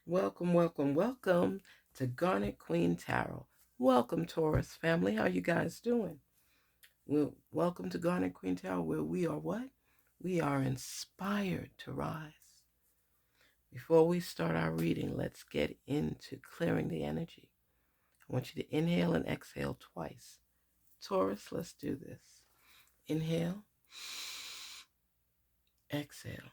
Welcome, welcome, welcome to Garnet Queen Tarot. Welcome, Taurus family. How you guys doing? Well, welcome to Garnet Queen Tarot, where we are what? We are inspired to rise. Before we start our reading, let's get into clearing the energy. I want you to inhale and exhale twice. Taurus, let's do this. Inhale, exhale.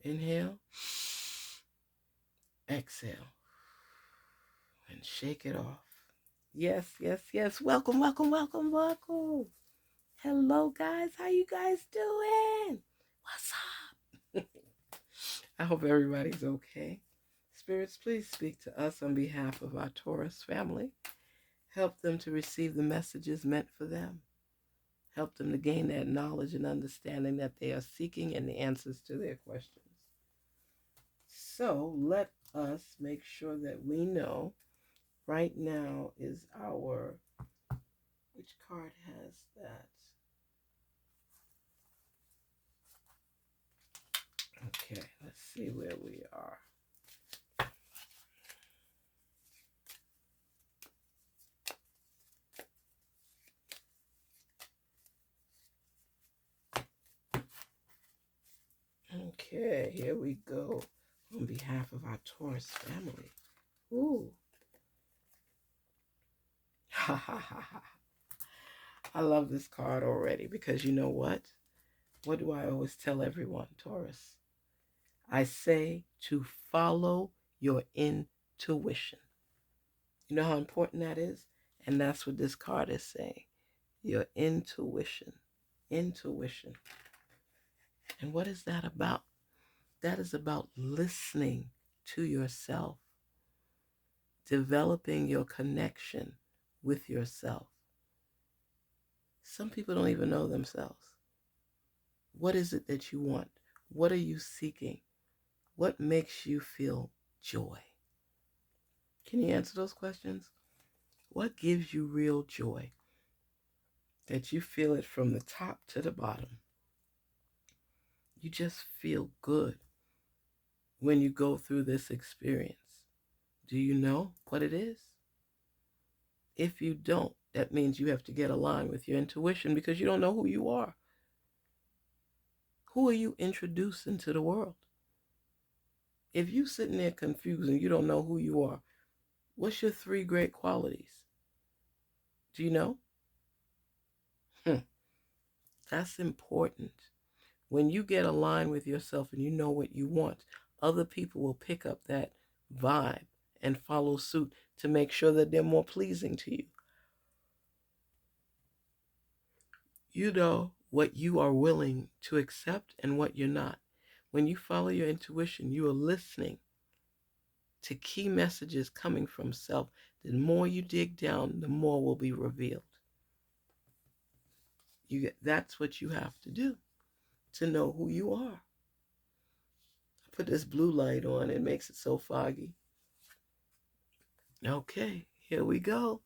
Inhale, exhale, and shake it off. Yes, yes, yes. Welcome, welcome, welcome, welcome. Hello, guys. How you guys doing? What's up? I hope everybody's okay. Spirits, please speak to us on behalf of our Taurus family. Help them to receive the messages meant for them. Help them to gain that knowledge and understanding that they are seeking and the answers to their questions. So let us make sure that we know right now is our, which card has that? Okay, let's see where we are. Okay, here we go on behalf of our Taurus family. Ooh. Ha ha ha ha. I love this card already because you know what? What do I always tell everyone, Taurus? I say to follow your intuition. You know how important that is? And that's what this card is saying. Your intuition. Intuition. And what is that about? That is about listening to yourself, developing your connection with yourself. Some people don't even know themselves. What is it that you want? What are you seeking? What makes you feel joy? Can you answer those questions? What gives you real joy? That you feel it from the top to the bottom. You just feel good when you go through this experience. Do you know what it is? If you don't, that means you have to get aligned with your intuition because you don't know who you are. Who are you introducing to the world? If you sitting there confused and you don't know who you are, what's your three great qualities? Do you know? That's important. When you get aligned with yourself and you know what you want, other people will pick up that vibe and follow suit to make sure that they're more pleasing to you. You know what you are willing to accept and what you're not. When you follow your intuition, you are listening to key messages coming from self. The more you dig down, the more will be revealed. That's what you have to do to know who you are. I put this blue light on, it makes it so foggy. Okay, here we go.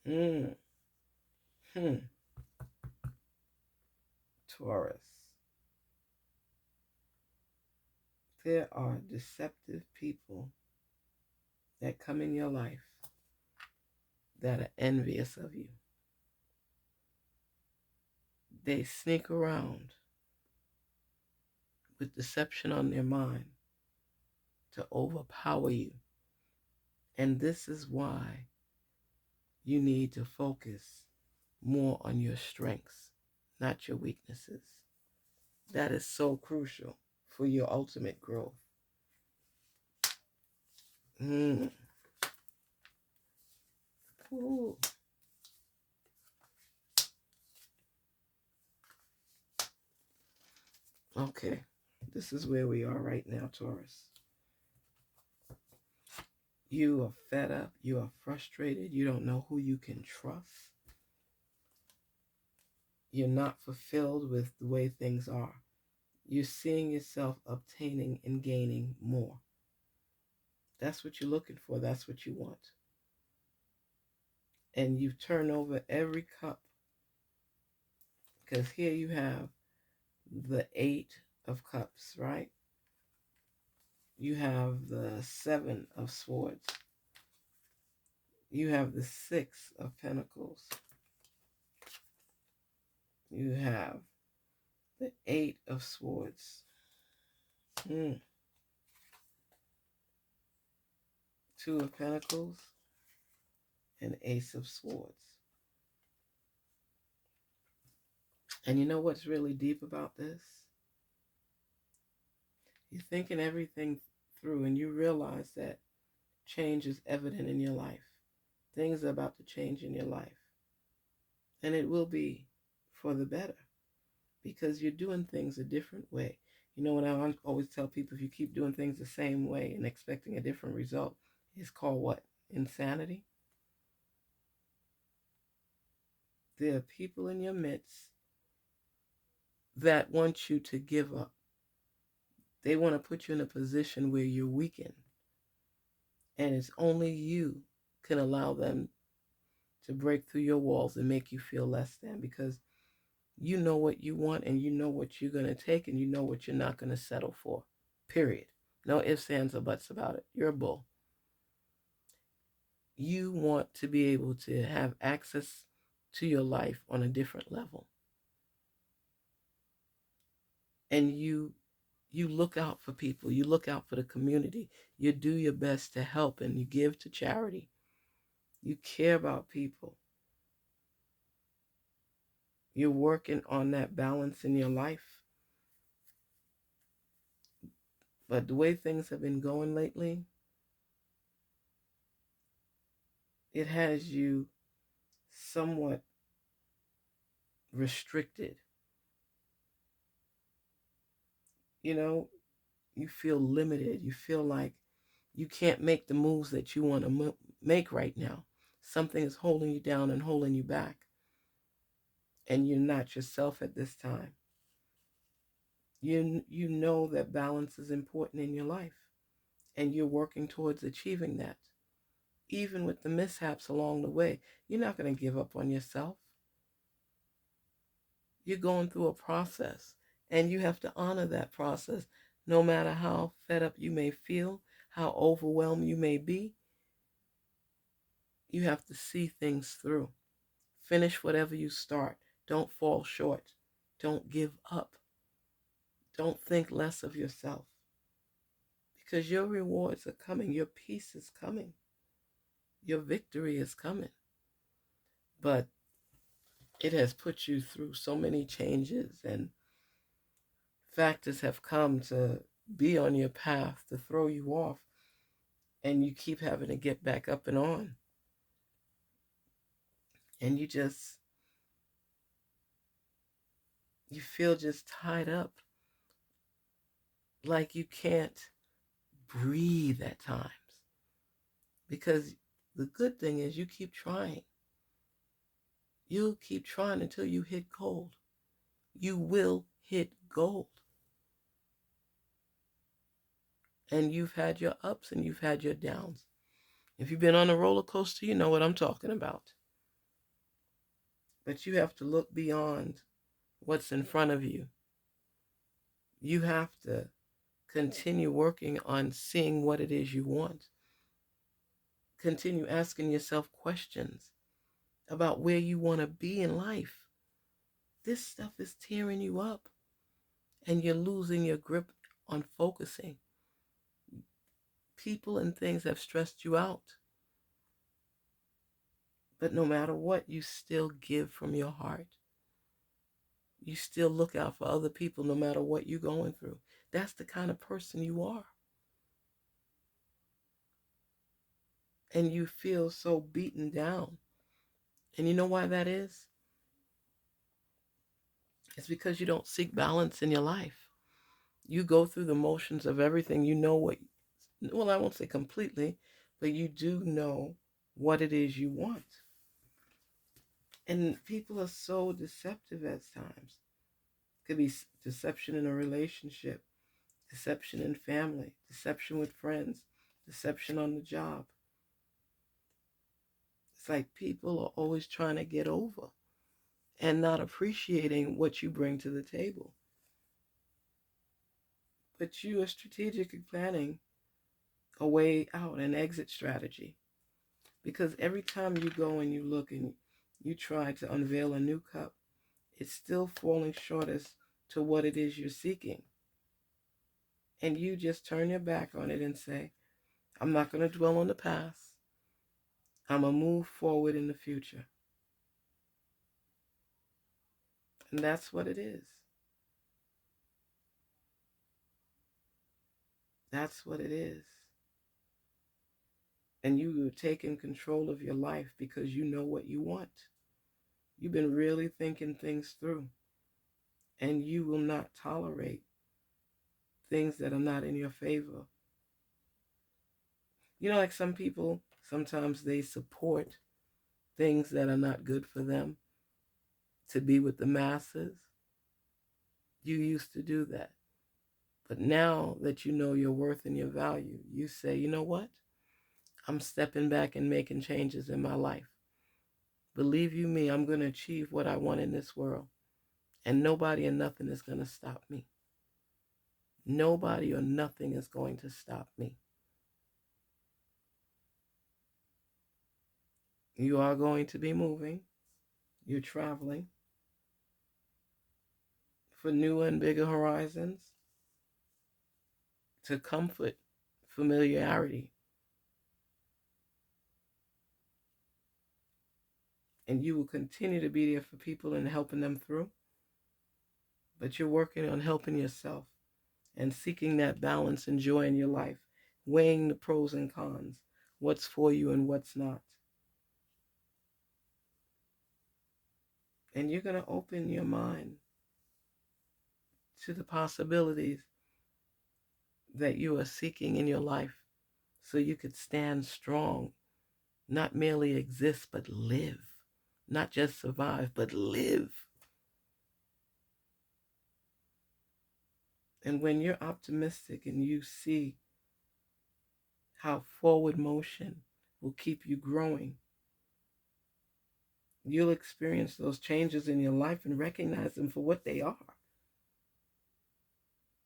Hmm. Taurus. There are deceptive people that come in your life that are envious of you. They sneak around with deception on their mind to overpower you. And this is why you need to focus more on your strengths, not your weaknesses. That is so crucial for your ultimate growth. Ooh. Okay, this is where we are right now, Taurus. You are fed up, you are frustrated, you don't know who you can trust. You're not fulfilled with the way things are. You're seeing yourself obtaining and gaining more. That's what you're looking for, that's what you want. And you turn over every cup, because here you have the 8 of Cups, right? You have the Seven of Swords. You have the Six of Pentacles. You have the Eight of Swords. Two of Pentacles and Ace of Swords. And you know what's really deep about this? You're thinking everything through and you realize that change is evident in your life. Things are about to change in your life. And it will be for the better because you're doing things a different way. You know what I always tell people, if you keep doing things the same way and expecting a different result, it's called what? Insanity. There are people in your midst that want you to give up. They want to put you in a position where you're weakened. And it's only you can allow them to break through your walls and make you feel less than, because you know what you want and you know what you're going to take and you know what you're not going to settle for. Period. No ifs, ands, or buts about it. You're a bull. You want to be able to have access to your life on a different level. And you look out for people. You look out for the community. You do your best to help and you give to charity. You care about people. You're working on that balance in your life. But the way things have been going lately, it has you somewhat restricted. You know, you feel limited. You feel like you can't make the moves that you want to make right now. Something is holding you down and holding you back. And you're not yourself at this time. You know that balance is important in your life. And you're working towards achieving that. Even with the mishaps along the way, you're not going to give up on yourself. You're going through a process. And you have to honor that process. No matter how fed up you may feel, how overwhelmed you may be, you have to see things through. Finish whatever you start. Don't fall short. Don't give up. Don't think less of yourself. Because your rewards are coming. Your peace is coming. Your victory is coming. But it has put you through so many changes, and factors have come to be on your path to throw you off, and you keep having to get back up and on. And you feel just tied up, like you can't breathe at times. Because the good thing is you keep trying. You'll keep trying until you hit gold. You will hit gold. And you've had your ups and you've had your downs. If you've been on a roller coaster, you know what I'm talking about. But you have to look beyond what's in front of you. You have to continue working on seeing what it is you want. Continue asking yourself questions about where you want to be in life. This stuff is tearing you up and you're losing your grip on focusing. People and things have stressed you out. But no matter what, you still give from your heart. You still look out for other people no matter what you're going through. That's the kind of person you are. And you feel so beaten down. And you know why that is? It's because you don't seek balance in your life. You go through the motions of everything. You know what, well, I won't say completely, but you do know what it is you want. And people are so deceptive at times. It could be deception in a relationship, deception in family, deception with friends, deception on the job. It's like people are always trying to get over and not appreciating what you bring to the table. But you are strategically planning a way out, an exit strategy. Because every time you go and you look and you try to unveil a new cup, it's still falling short as to what it is you're seeking. And you just turn your back on it and say, I'm not going to dwell on the past. I'm going to move forward in the future. And that's what it is. That's what it is. And you are taking control of your life because you know what you want. You've been really thinking things through. And you will not tolerate things that are not in your favor. You know, like some people, sometimes they support things that are not good for them to be with the masses. You used to do that. But now that you know your worth and your value, you say, you know what? I'm stepping back and making changes in my life. Believe you me, I'm going to achieve what I want in this world. And nobody and nothing is going to stop me. Nobody or nothing is going to stop me. You are going to be moving. You're traveling for newer and bigger horizons, to comfort familiarity. And you will continue to be there for people and helping them through. But you're working on helping yourself and seeking that balance and joy in your life, weighing the pros and cons, what's for you and what's not. And you're going to open your mind to the possibilities that you are seeking in your life so you could stand strong, not merely exist, but live. Not just survive, but live. And when you're optimistic and you see how forward motion will keep you growing, you'll experience those changes in your life and recognize them for what they are.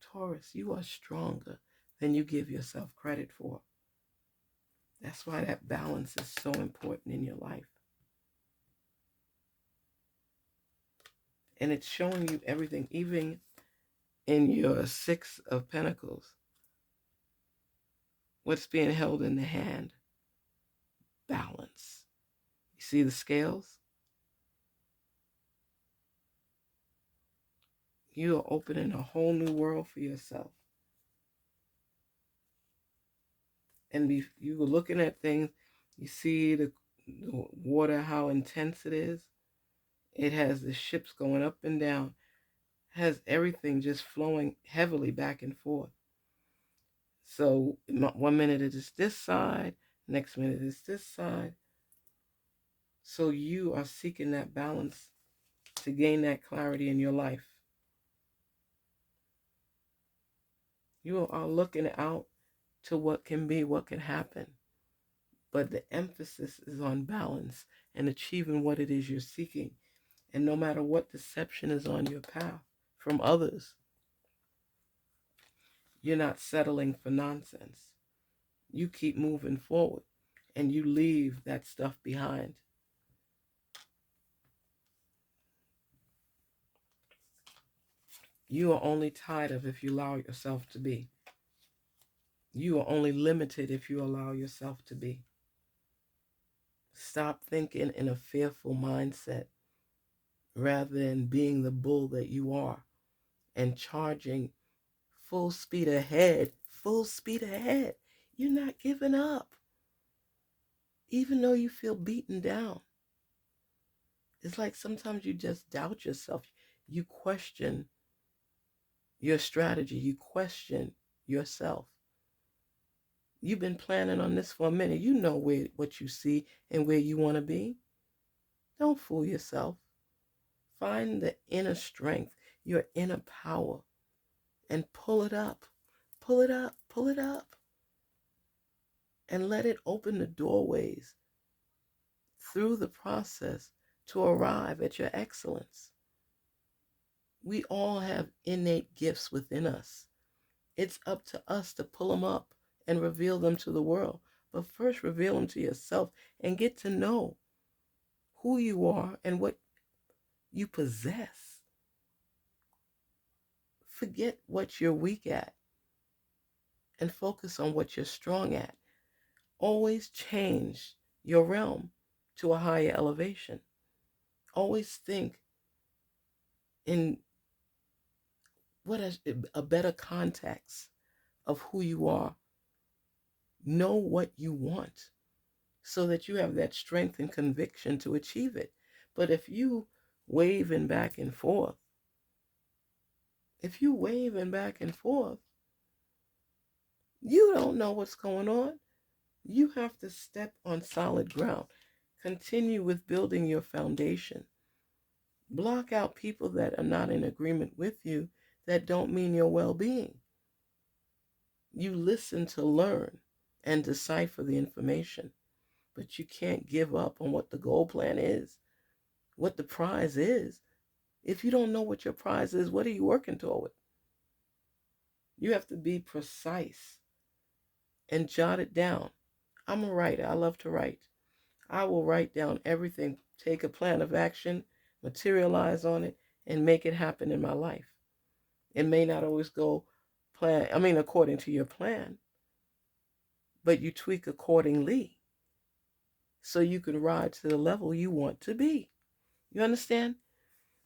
Taurus, you are stronger than you give yourself credit for. That's why that balance is so important in your life. And it's showing you everything, even in your Six of Pentacles. What's being held in the hand? Balance. You see the scales? You are opening a whole new world for yourself. And you were looking at things, you see the water, how intense it is. It has the ships going up and down. It has everything just flowing heavily back and forth. So 1 minute it is this side, next minute it's this side. So you are seeking that balance to gain that clarity in your life. You are looking out to what can be, what can happen. But the emphasis is on balance and achieving what it is you're seeking. And no matter what deception is on your path from others, you're not settling for nonsense. You keep moving forward and you leave that stuff behind. You are only tied up if you allow yourself to be. You are only limited if you allow yourself to be. Stop thinking in a fearful mindset rather than being the bull that you are and charging full speed ahead. Full speed ahead. You're not giving up. Even though you feel beaten down. It's like sometimes you just doubt yourself. You question your strategy. You question yourself. You've been planning on this for a minute. You know what you see and where you want to be. Don't fool yourself. Find the inner strength, your inner power, and pull it up. Pull it up. Pull it up. And let it open the doorways through the process to arrive at your excellence. We all have innate gifts within us. It's up to us to pull them up and reveal them to the world. But first, reveal them to yourself and get to know who you are and what you possess. Forget what you're weak at and focus on what you're strong at. Always change your realm to a higher elevation. Always think in what is a better context of who you are. Know what you want so that you have that strength and conviction to achieve it. But if you waving back and forth, you don't know what's going on. You have to step on solid ground. Continue with building your foundation. Block out people that are not in agreement with you, that don't mean your well-being. You listen to learn and decipher the information, but you can't give up on what the goal plan is, what the prize is. If you don't know what your prize is, what are you working toward? You have to be precise and jot it down. I'm a writer. I love to write. I will write down everything, take a plan of action, materialize on it, and make it happen in my life. It may not always go according to your plan, but you tweak accordingly so you can ride to the level you want to be. You understand?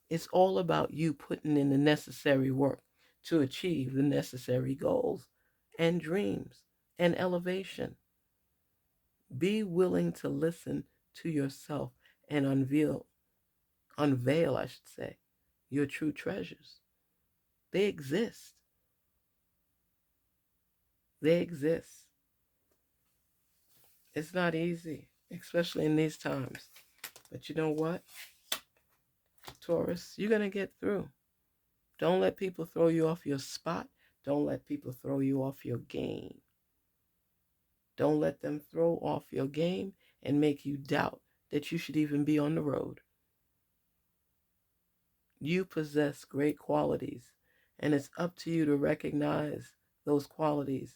It's all about you putting in the necessary work to achieve the necessary goals and dreams and elevation. Be willing to listen to yourself and unveil, I should say, your true treasures. They exist. They exist. It's not easy, especially in these times. But you know what, Taurus, you're going to get through. Don't let people throw you off your spot. Don't let people throw you off your game. Don't let them throw off your game and make you doubt that you should even be on the road. You possess great qualities, and it's up to you to recognize those qualities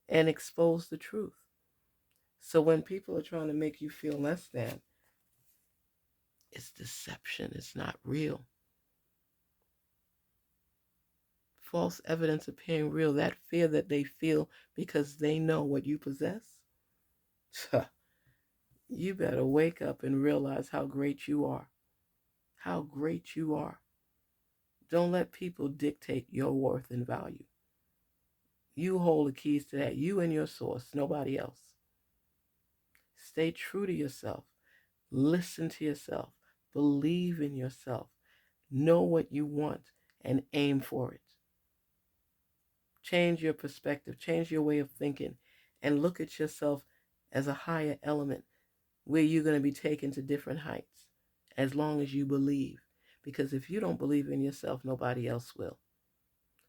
and expose the truth. So when people are trying to make you feel less than, it's deception. It's not real. False evidence appearing real, that fear that they feel because they know what you possess. You better wake up and realize how great you are. How great you are. Don't let people dictate your worth and value. You hold the keys to that. You and your source, nobody else. Stay true to yourself. Listen to yourself. Believe in yourself. Know what you want and aim for it. Change your perspective. Change your way of thinking and look at yourself as a higher element where you're going to be taken to different heights as long as you believe. Because if you don't believe in yourself, nobody else will.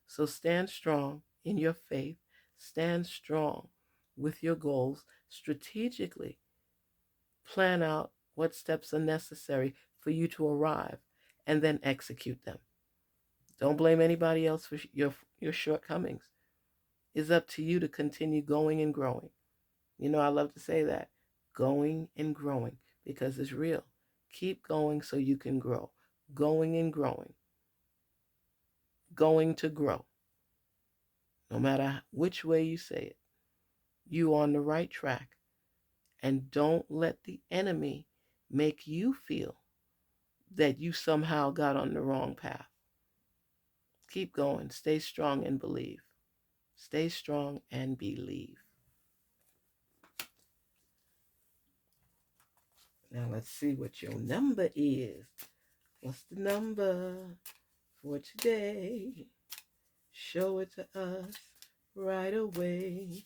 So stand strong in your faith. Stand strong with your goals. Strategically plan out what steps are necessary for you to arrive and then execute them. Don't blame anybody else for your shortcomings. It's up to you to continue going and growing. You know, I love to say that. Going and growing because it's real. Keep going so you can grow. Going and growing. Going to grow. No matter which way you say it, you're on the right track. And don't let the enemy make you feel that you somehow got on the wrong path. Keep going. Stay strong and believe. Stay strong and believe. Now let's see what your number is. What's the number for today? Show it to us right away.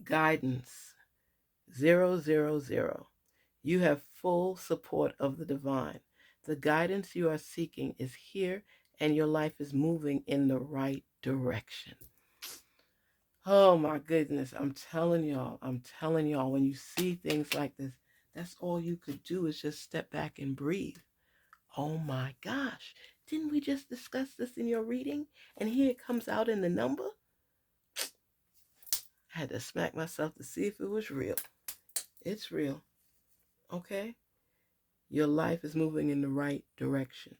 Guidance 000. You have full support of the divine. The guidance you are seeking is here and your life is moving in the right direction. Oh my goodness, I'm telling y'all, when you see things like this, that's all you could do is just step back and breathe. Oh my gosh, didn't we just discussed this in your reading and here it comes out in the number? I had to smack myself to see if it was real. It's real. Okay? Your life is moving in the right direction.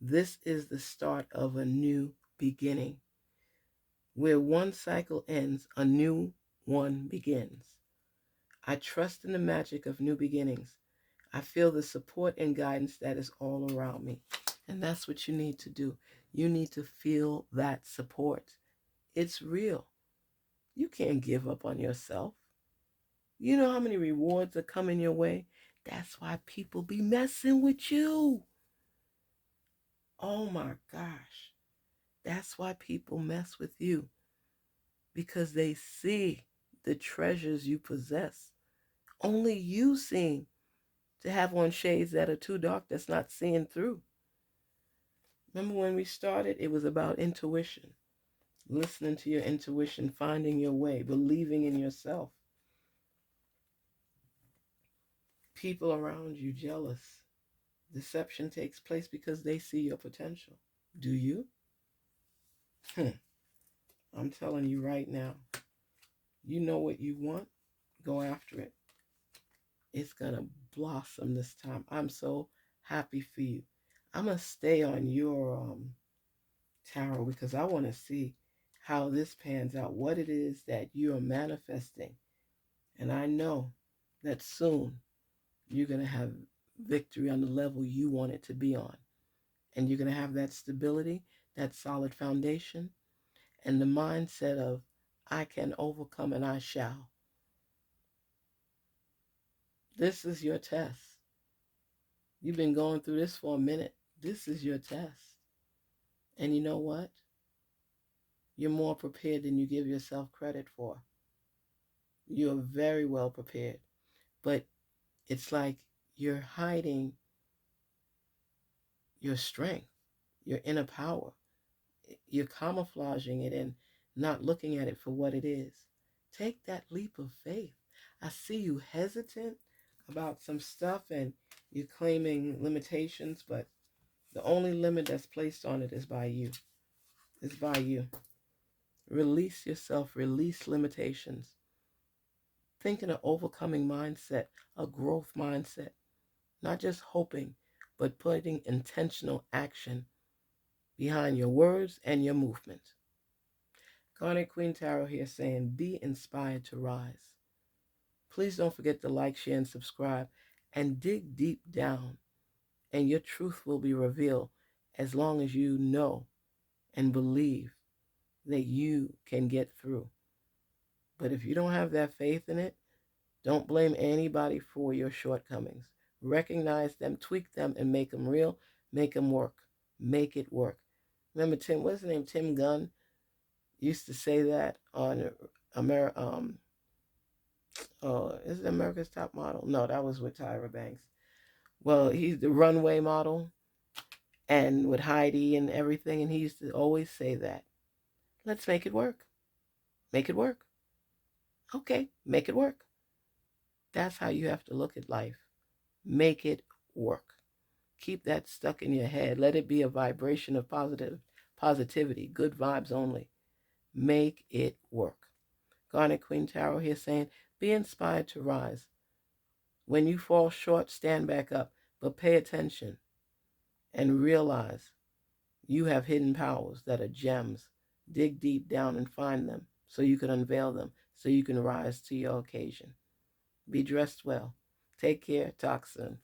This is the start of a new beginning. Where one cycle ends, a new one begins. I trust in the magic of new beginnings. I feel the support and guidance that is all around me. And that's what you need to do. You need to feel that support. It's real. You can't give up on yourself. You know how many rewards are coming your way? That's why people be messing with you. Oh my gosh. That's why people mess with you. Because they see the treasures you possess. Only you seem to have on shades that are too dark that's not seeing through. Remember when we started, it was about intuition. Listening to your intuition, finding your way, believing in yourself. People around you jealous. Deception takes place because they see your potential. Do you? I'm telling you right now, you know what you want, go after it. It's going to blossom this time. I'm so happy for you. I'm going to stay on your tarot because I want to see how this pans out, what it is that you are manifesting. And I know that soon you're going to have victory on the level you want it to be on. And you're going to have that stability, that solid foundation, and the mindset of, I can overcome and I shall. This is your test. You've been going through this for a minute. This is your test. And you know what? You're more prepared than you give yourself credit for. You're very well prepared. But it's like you're hiding your strength, your inner power. You're camouflaging it and not looking at it for what it is. Take that leap of faith. I see you hesitant about some stuff and you're claiming limitations, but the only limit that's placed on it is by you. It's by you. Release yourself, release limitations. Think in an overcoming mindset, a growth mindset. Not just hoping, but putting intentional action behind your words and your movement. Garnetqueentarot here saying, be inspired to rise. Please don't forget to like, share, and subscribe, and dig deep down, and your truth will be revealed as long as you know and believe that you can get through. But if you don't have that faith in it, don't blame anybody for your shortcomings. Recognize them, tweak them, and make them real. Make them work. Make it work. Remember Tim, what's his name? Tim Gunn used to say that on is it America's Top Model? No, that was with Tyra Banks. Well, he's the runway model and with Heidi and everything, and he used to always say that. Let's make it work. Make it work. Okay, make it work. That's how you have to look at life. Make it work. Keep that stuck in your head. Let it be a vibration of positivity, good vibes only. Make it work. Garnetqueentarot here saying, be inspired to rise. When you fall short, stand back up, but pay attention and realize you have hidden powers that are gems. Dig deep down and find them so you can unveil them, so you can rise to your occasion. Be dressed well. Take care. Talk soon.